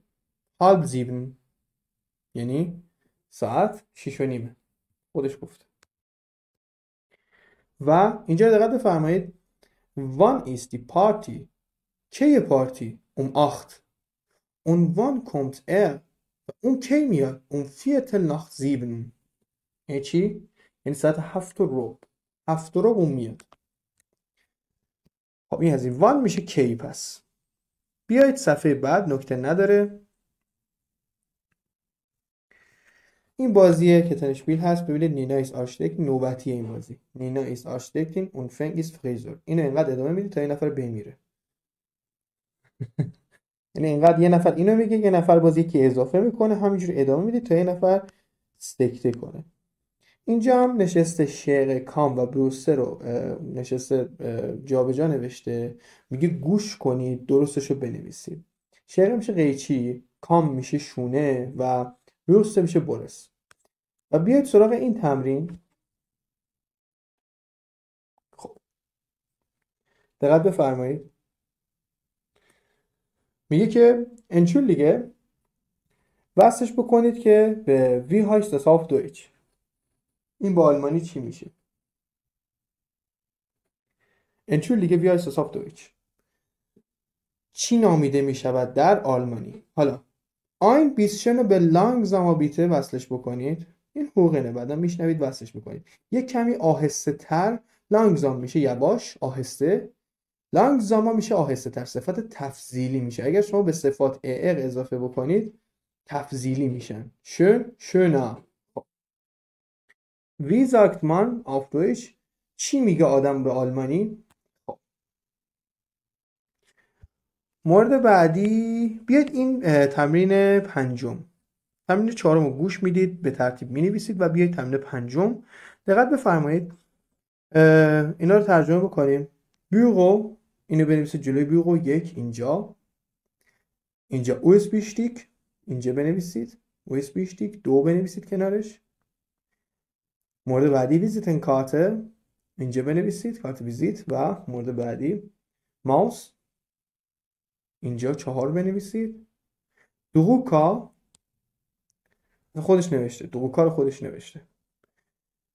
halb 7 یعنی ساعت 6 و نیمه. خودش گفته. و اینجا دقت بفرمایید wann ist die Party کی پارتی؟ 8. und wann kommt er؟ اون کی میاد؟ اون Viertel nach 7. یعنی چی؟ یعنی ساعت 7:15. 7:15 اون میاد. خب این از این وان میشه کی. پس بیایید صفحه بعد نکته نداره. این بازیه که تنشبیل هست. ببینید نینا ایست آرشتکت نوبتیه. این بازی نینا ایست آرشتکتین اون فنگ ایست فریزور. اینو اینقدر ادامه میدید تا این نفر بمیره. یعنی اینقدر یه نفر اینو میگه یه نفر باز یکی اضافه میکنه همینجوری ادامه میدید تا یه نفر سکته کنه. اینجا هم نشسته شعر کام و بروسه رو نشسته جابجا نوشته، میگه گوش کنید درستش رو بنویسید. شعر میشه قیچی، کام میشه شونه و بروسه میشه برس. و بیاید سراغ این تمرین. خب دقت بفرمایید، میگه که entschuldige وصلش بکنید که به wie heißt das auf Deutsch. این با آلمانی چی میشه؟ entschuldige wie heißt das auf Deutsch. چی نامیده میشود در آلمانی؟ حالا ein bisschen رو به langsamer bitte وصلش بکنید، این حقوقینه، بعدا میشنوید وصلش بکنید. یک کمی آهسته تر، langsam میشه یواش آهسته، langsamer میشه آهسته تر، صفت تفضیلی میشه. اگر شما به صفات er اضافه بکنید تفضیلی میشن. schön schöner. wie sagt man auf Deutsch؟ چی میگه آدم به آلمانی؟ مورد بعدی، بیاید این تمرین پنجم، تمرین چهارم رو گوش میدید، به ترتیب مینویسید و بیاید تمرین پنجم. دقت بفرمایید، اینا رو ترجمه بکنیم. بیورو، اینو بنویسید جلوی بیورو، یک اینجا، اینجا USB stick اینجا بنویسید، USB stick دو بنویسید کنارش. مورد بعدی ویزیتن کارت، اینجا بنویسید کارت ویزیت. و مورد بعدی ماوس، اینجا 4 بنویسید. دروکا خودش نوشته، دروکا رو خودش نوشته.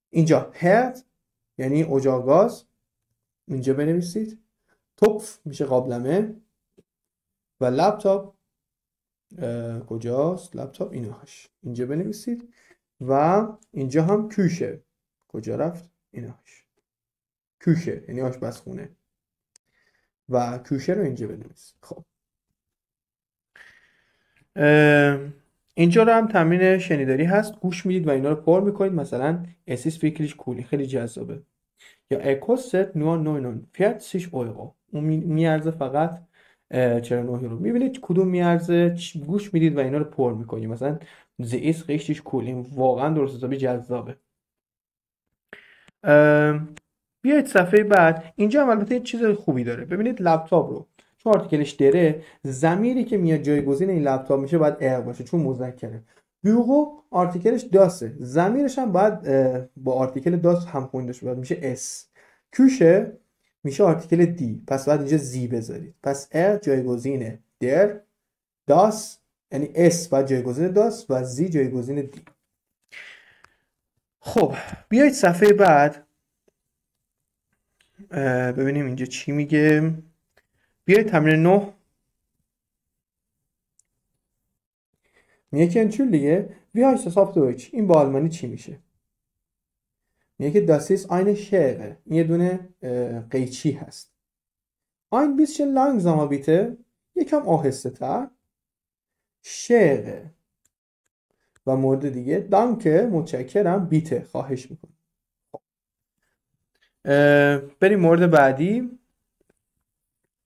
اینجا هرد یعنی اجاق گاز، اینجا بنویسید. توپف میشه قابلمه. و لپتاپ کجاست؟ لپتاپ اینهاش، اینجا بنویسید. و اینجا هم کوشه، کجا رفت؟ اینهاش، کوشه یعنی آشپزخونه و کوشه رو اینجا بنویسید. خب اینجا رو هم تمرین شنیداری هست، گوش میدید و اینا رو پر میکنید. مثلا اسیس فیکلیش کولی، خیلی جذابه. یا اکوست 999 euro، اون میارزه فقط 49 یورو. میبینید کدوم میارزه، گوش میدید و اینا رو پر میکنید. مثلا زئیس richtig cool، این واقعا درست حسابی جذابه. بیایید صفحه بعد. اینجا هم البته یه چیز خوبی داره، ببینید لپتاپ رو چون آرتیکلش دره، ضمیری که میاد جایگزین این لپتاپ میشه باید ار باشه چون مذکره. بیوقو آرتیکلش داسه، ضمیرش هم باید با آرتیکل داس هم خونده شه، میشه اس. کوشه میشه آرتیکل دی، پس باید اینجا زی بذارید. پس ار جایگزینه در، داس یعنی اس باید جایگزین داس و زی جایگزین دی. خب بیایید صفحه بعد ببینیم اینجا چی میگه. بیایید تمرین 9. میگه که entschuldige wie heißt das auf Deutsch، این با آلمانی چی میشه؟ میگه که das ist eine Schere، این یه دونه قیچی هست. ein bisschen langsamer bitte، یکم آهسته تر. Schere و مورد دیگه danke متشکرم، bitte خواهش میکنم. بریم مورد بعدی،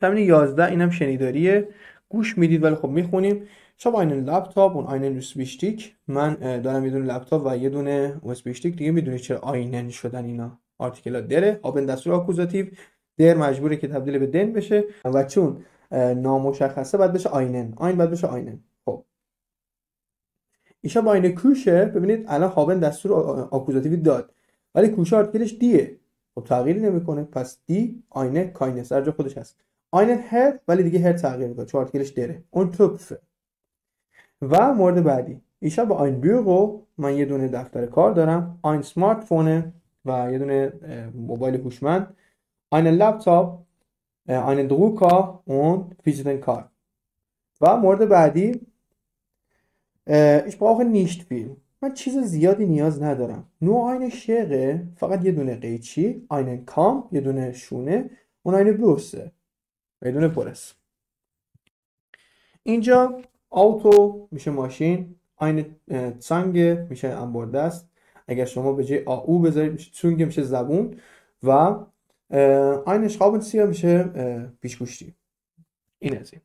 تمرین 11. اینم شنیداریه، گوش میدید ولی خب میخونیم. شب einen لپتاپ und einen USB stick، من دارم یه دونه لپتاپ و یه دونه USB stick. دیگه میدونید چرا آینن شدن اینا، آرتیکلات دره، هابن دستور آکوزاتیو، در مجبوره که تبدیل به دن بشه و چون نامشخصه باید بشه آینن، آین باید بشه آینن. خب ایشا با این کوشه، ببینید الان هابن دستور آکوزاتیو داد ولی کوشه آرتیکلش دیه، خب تغییری نمیکنه، پس دی آینه کاینه سر جا خودش هست. آینن هر ولی دیگه هر تغییر میکنه چون آرتیکلش دره، اون توپفه. و مورد بعدی ایشا با این بیورو، من یه دونه دفتر کار دارم. این سمارت فونه و یه دونه موبایل هوشمند. این لپتاپ، این دروکا اون ویزیتن کارت. و مورد بعدی ich brauche nicht viel، من چیز زیادی نیاز ندارم. nur eine Schere، فقط یه دونه قیچی. einen Kamm، یه دونه شونه. und eine Bürste، یه دونه برس. اینجا آوتو میشه ماشین، eine Zange میشه انباردست، اگر شما به جای آو بذارید میشه Zunge، میشه زبون. و eine Schraubenzieher میشه پیچ‌گوشتی. این از این.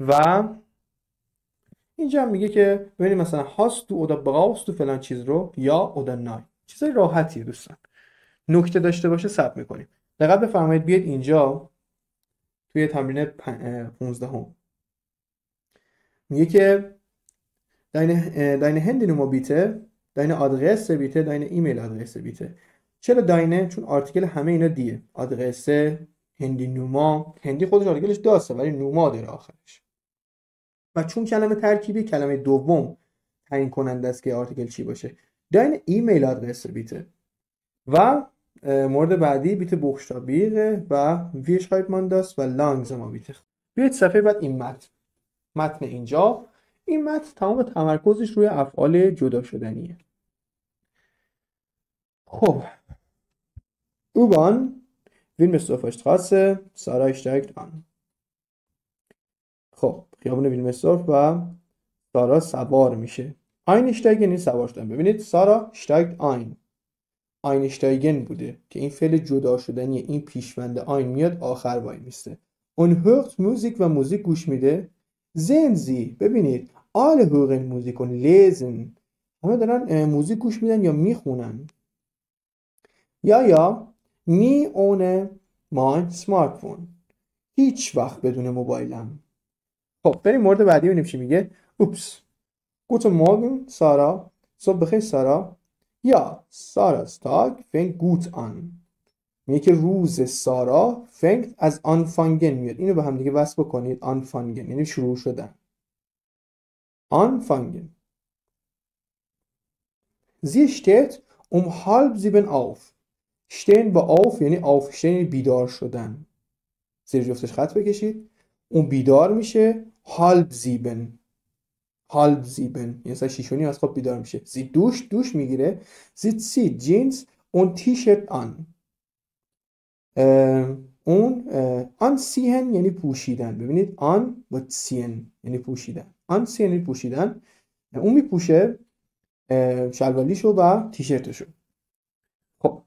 و اینجا هم میگه که ببینید مثلا hast du oder brauchst du فلان چیز رو یا oder nein. چیزای راحتیه دوستان. نکته داشته باشه ثبت میکنیم. دقت بفرمایید بیاید اینجا توی تمرین 15 هم میگه که deine Handynummer bitte deine Adresse bitte deine E-Mail-Adresse bitte. چرا داینه؟ چون آرتیکل همه اینا دیه. آدرسه، هندی نوما، هندی خودش آرتیکلش داسته ولی نوما داره آخرش. و چون کلمه ترکیبی، کلمه دوم تعیین کننده است که آرتیکل چی باشه. deine E-Mail-Adresse bitte. و مورد بعدی بیت بوخشتابیره و wie schreibt man das و langsamer bitte. بیاید صفحه بعد این متن اینجا، این متن تمام تمرکزش روی افعال جدا شدنیه. خب U-Bahn Wilmersdorfer Straße سارا steigt an. خب خیابون ویلمرسدورف و سارا سوار میشه. einsteigen یعنی سوار شدن. ببینید سارا steigt ein. einsteigen بوده که این فعل جدا شدنی، این پیشوند ein میاد آخر وای میسته. und hört موزیک و موزیک گوش میده. sehen Sie ببینید alle hören موزیک und lesen همه دارن موزیک گوش میدن یا میخونن. یا nie ohne mein Smartphone هیچ وقت بدون موبایلم. خب بریم مورد بعدی ببینیم چی میگه. اوپس guten Morgen سارا صبح بخیر سارا. یا Sarah's Tag fängt gut an. میگه که روز سارا fängt از anfangen میاد. اینو به هم دیگه وصل بکنید. anfangen یعنی شروع شدن. anfangen. Sie steht um 6:30 auf. stehen با auf یعنی aufstehen یعنی بیدار شدن. زیر جفتش خط بکشید. اون بیدار میشه 6:30. 6:30 یعنی ساعت 6:30 از خواب بیدار میشه. sie دوش میگیره. sie zieht Jeans und T-Shirt an. اون anziehen یعنی پوشیدن. ببینید an و ziehen یعنی پوشیدن. anziehen یعنی پوشیدن. اون میپوشه شلواریشو و تیشرتشو. خب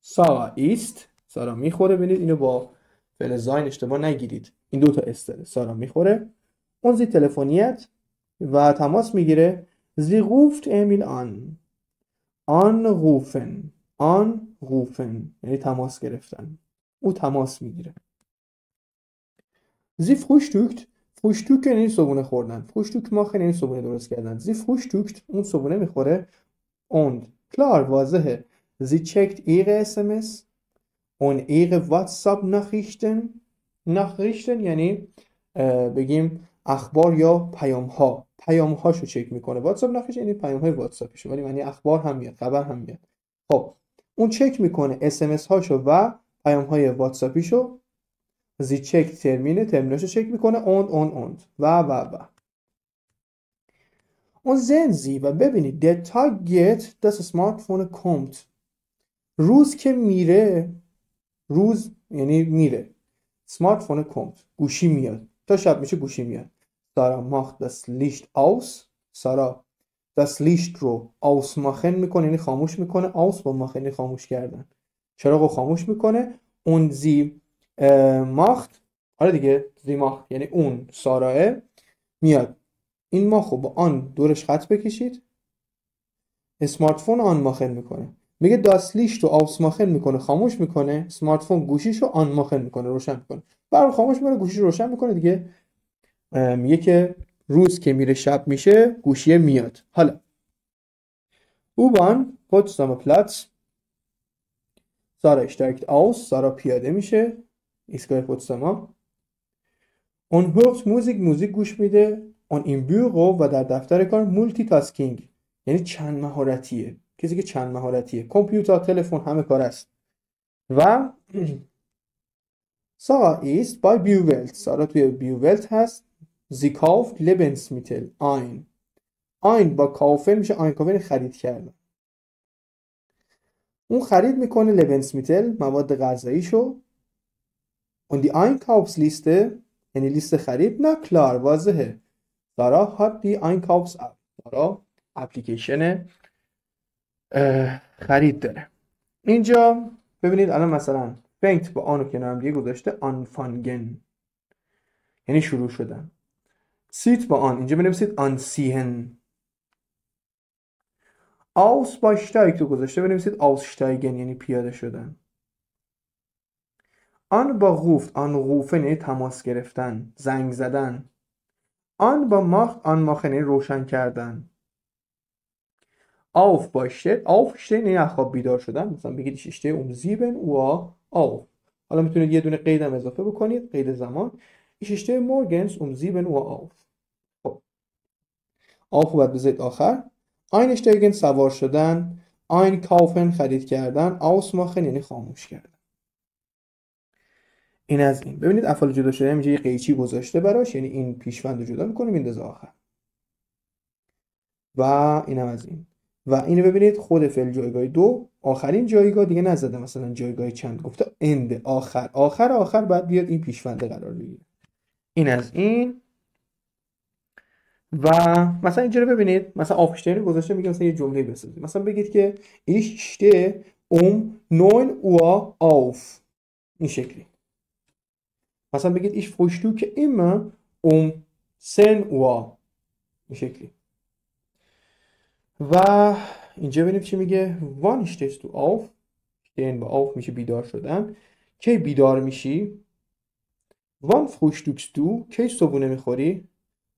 سارا ایست سارا میخوره. ببینید اینو با فعل زاین اشتباه نگیرید. این دوتا استره. سارا میخوره. اون زی تلفنیت و تماس میگیره. sie ruft Emil an. anrufen یعنی تماس گرفتن. او تماس میگیره. sie frühstückt یعنی صبحونه خوردن. frühstück machen یعنی صبحونه درست کردن. sie frühstückt اون صبحونه میخوره. und klar واضحه. sie checkt ihre SMS und ihre WhatsApp Nachrichten یعنی بگیم اخبار یا پیام‌هاشو چک میکنه. واتساپ نخیش یعنی پیام‌های واتساپیشو ولی معنی اخبار هم میاد، خبر هم میاد. خب اون چک میکنه اس هاشو و پیام‌های واتساپیشو. زی چک ترمیناشو چک میکنه. und و اون زنزی و ببینید der Tag geht das Smartphone kommt. روز که میره، روز یعنی میره. Smartphone kommt گوشی میاد. تا شب میشه گوشی میاد. سارا macht das Licht aus. سارا das Licht رو ausmachen میکنه یعنی خاموش میکنه. aus با machen یعنی خاموش کردن. چراغو خاموش میکنه. und sie macht آره دیگه sie macht یعنی اون ساراه میاد. این ماخو با آن دورش خط بکشید. اسمارت فون آن ماخن میکنه. میگه das Licht رو ausmachen میکنه خاموش میکنه. اسمارت فون گوشیشو آن ماخن میکنه روشن میکنه. برام خاموش میکنه گوشیشو روشن میکنه دیگه. میگه که روز که میره شب میشه گوشیه میاد. حالا U-Bahn Potsdamer Platz. سارا steigt aus. سارا پیاده میشه ایستگاه پوتسدام. und hört موزیک گوش میده. und im Büro و در دفتر کار multitasking یعنی چند مهارتیه. کسی که چند مهارتیه. کامپیوتر، تلفن، همه کار است. و سارا ist bei Biowelt. سارا توی بیوولت هست. sie kauft Lebensmittel ein. با کافر میشه einkaufen خرید کردن. اون خرید میکنه Lebensmittel مواد غذاییشو. und die Einkaufsliste یعنی لیست خرید. na klar واضحه. سارا hat die Einkaufs-App. سارا اپلیکیشن خرید داره. اینجا ببینید الان مثلا fängt با آنو کنار هم دیگه گذاشته anfangen یعنی شروع شدن. سیت با آن، اینجا بنویسید آنسیهن. aussteigen تو گذاشته بنویسید aussteigen، یعنی پیاده شدن. angerufen، anrufen یعنی تماس گرفتن، زنگ زدن. anmachen یعنی روشن کردن. aufstehen یعنی از خواب بیدار شدن، مثلا بگید ich stehe um 7 Uhr auf. حالا میتونید یه دونه قیدم اضافه بکنید، قید زمان. ich stehe morgens um 7 Uhr auf. خب auf باید بذارید آخر. einsteigen سوار شدن، einkaufen خرید کردن، ausmachen یعنی خاموش کردن. این از این. ببینید افعال جدا شده اینجا یه قیچی گذاشته براش، یعنی این پیشوند رو جدا می‌کنه میندازه آخر. و اینم از این. و اینو ببینید خود فعل جایگاه دو آخرین جایگاه دیگه نزده، مثلا جایگاه چند، گفته اند، آخر بعد بیاد این پیشونده قرار بگیره. این از این. و مثلا اینجا رو ببینید، مثلا آفشتین گذاشته میگه مثلا یه جمله بسازید، مثلا بگید که ich stehe um 9 Uhr auf، این شکلی. مثلا بگید ich frühstücke immer um 10 Uhr، این شکلی. و اینجا ببینید چی میگه. wann stehst du auf، stehen با auf میشه بیدار شدن. کی بیدار میشی؟ wann frühstückst du، کی صبحونه میخوری؟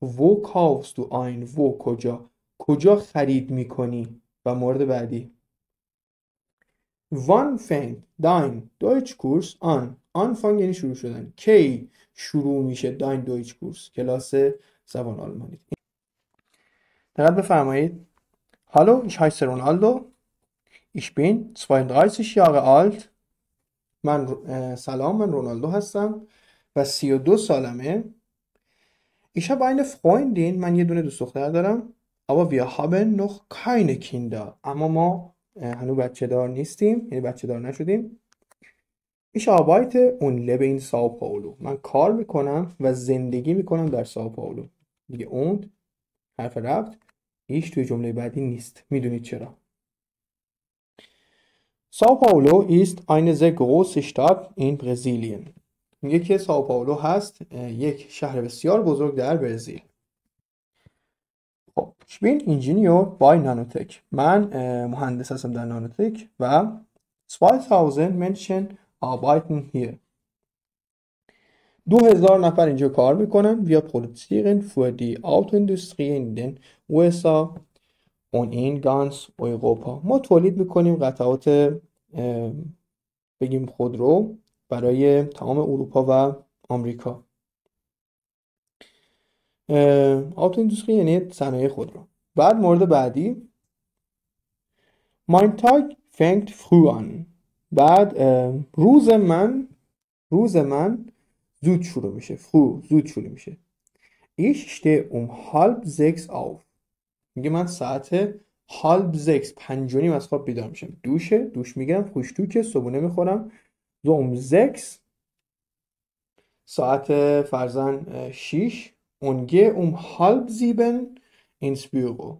wo kaufst du ein، wo کجا خرید میکنی؟ و مورد بعدی wann fängt dein Deutschkurs an، anfang یعنی شروع شدن، کی شروع میشه dein Deutschkurs، کلاس زبان آلمانی. دقت بفرمایید. hallo ich heiße Ronaldo، ich bin 32 Jahre alt. سلام، من رونالدو هستم و 32 سالمه. Ich habe eine Freundin، من یه دونه دوست دختر دارم. aber wir haben noch keine Kinder، اما ما هنوز بچه دار نیستیم، یعنی بچه دار نشدیم. Ich arbeite und lebe in Sao Paulo، من کار میکنم و زندگی میکنم در ساو پائولو. دیگه und حرف ربط ایش توی جمله بعدی نیست، میدونید چرا. Sao Paulo ist eine sehr große Stadt in Brasilien. میگه که ساو پائولو هست یک شهر بسیار بزرگ در برزیل. خب ich bin Ingenieur bei Nanotech، من مهندس هستم در نانوتک و 2000 Menschen arbeiten hier، 2000 نفر اینجا کار میکنن. wir produzieren für die Autoindustrie in den USA und in ganz Europa، ما تولید میکنیم قطعات بگیم خودرو برای تمام اروپا و آمریکا. آتو اندوستری یعنی صنایع خودرو. بعد مورد بعدی mein Tag fängt früh an، بعد روز من زود شروع میشه، زود شروع میشه. ich stehe um halb sechs auf، میگه من ساعت halb sechs، 5:30 از خواب بیدار میشم، دوش میگیرم، frühstücke صبحونه میخورم، so um 6 ساعت فرزن 6 und gehe um halb 7 ins Büro،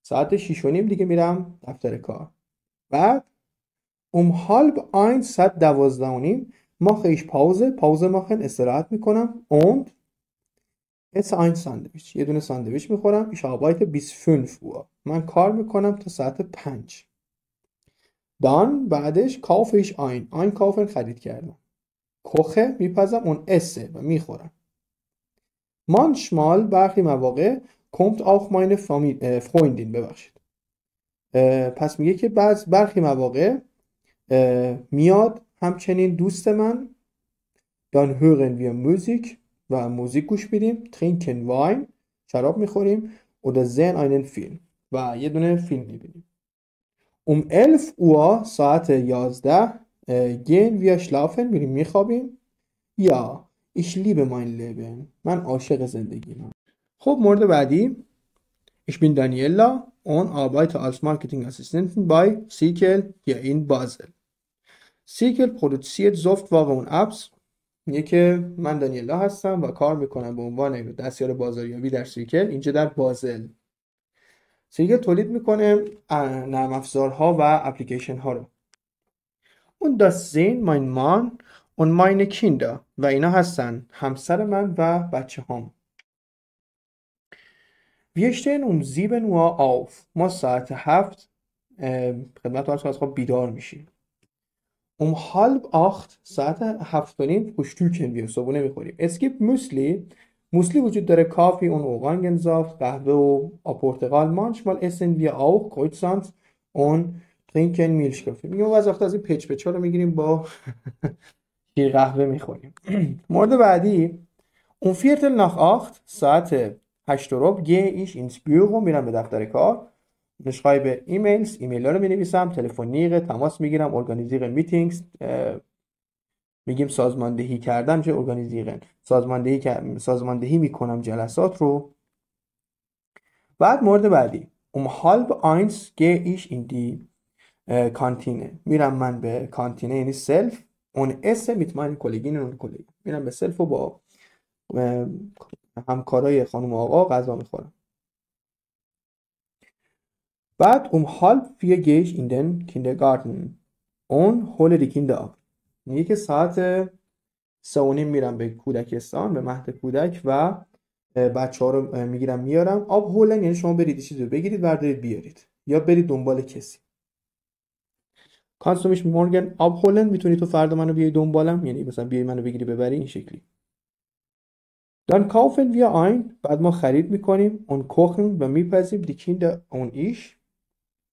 ساعت 6:30 دیگه میرم دفتر کار. بعد um halb 1 ساعت 12:30 mache ich Pause machen استراحت میکنم und esse ein Sandwich، یه دونه ساندویچ میخورم. ich arbeite bis 5 Uhr، من کار میکنم تا ساعت 5. dann بعدش kaufe ich einkaufen خرید کردم. koche میپزم und esse و میخورم. manchmal برخی مواقع kommt auch meine Freundin، ببخشید. پس میگه که برخی مواقع میاد همچنین دوست من. dann hören wir Musik و موزیک گوش میدیم. trinken Wein شراب میخوریم. oder sehen einen Film و یه دونه فیلم میبینیم. um 11 Uhr ساعت 11 gehen wir schlafen میریم میخوابیم. ja ich liebe mein Leben، من عاشق زندگیم. خب مورد بعدی ich bin Daniela und arbeite als Marketingassistentin bei Sikel hier in Basel. Sikel produziert Software und Apps. میگه که من دانیلا هستم و کار میکنم به عنوان دستیار بازاریابی در سیکل، اینجا در بازل. سیکل تولید میکنه نرم افزارها و اپلیکیشن ها رو. und das sind mein Mann und meine Kinder، و اینا هستن همسر من و بچه هام. Wir stehen um 7 Uhr auf. ما ساعت 7 خدمت عرض کنم از خواب بیدار میشیم. Um halb 8 ساعت 7 و نیم frühstücken wir صبحونه میخوریم. Es gibt Müsli وجود داره. کافی und Orangensaft قهوه و آب پرتقال. Manchmal essen wir auch Croissants und trinken Milchkaffee. میگیم بعضی وقتا از این پچ پچا رو میگیریم با شیر قهوه میخوریم. مورد بعدی um Viertel nach 8 ساعت 8 و ربع gehe ich ins Büro میرم به دفتر کار. به ایمیل ها رو مینویسم. تلفنیقه تماس میگیرم. ارگانیزیقه میتینگز میگیم سازماندهی کردن میشه ارگانیزیقن. سازماندهی میکنم جلسات رو. بعد مورد بعدی um halb 1 gehe ich in die Kantine میرم من به کانتینه یعنی سلف. اون esse mit meinen Kolleginnen und Kollegen میرم به سلف و با همکارای خانم و آقا غذا میخورم. بعد um halb 4 gehe ich in den Kindergarten und hole die Kinder ab. میگه که ساعت 3 و نیم میرم به کودکستان به مهد کودک و بچه ها رو میگیرم میارم. آب هولن یعنی شما برید چیزی رو بگیرید بردارید بیارید یا برید دنبال کسی. Kannst du mich morgen abholen میتونی تو فردا منو بیای دنبالم یعنی مثلا بیای منو بگیری ببری این شکلی. Dann kaufen wir ein بعد ما خرید میکنیم und kochen و میپزیم die Kinder und ich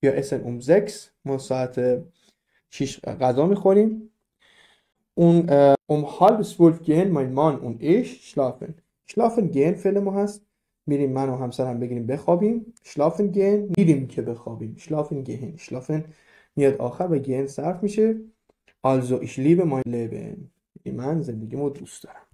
wir essen um 6 ما ساعت 6 غذا میخوریم. Und um halb 12 gehen mein Mann und ich schlafen. Schlafen gehen فعل ما هست. میریم من و همسرم بگیریم بخوابیم. Schlafen gehen میریم که بخوابیم. Schlafen gehen. Schlafen میاد آخر و gehen صرف میشه. Also ich liebe mein Leben. من زندگیمو دوست دارم.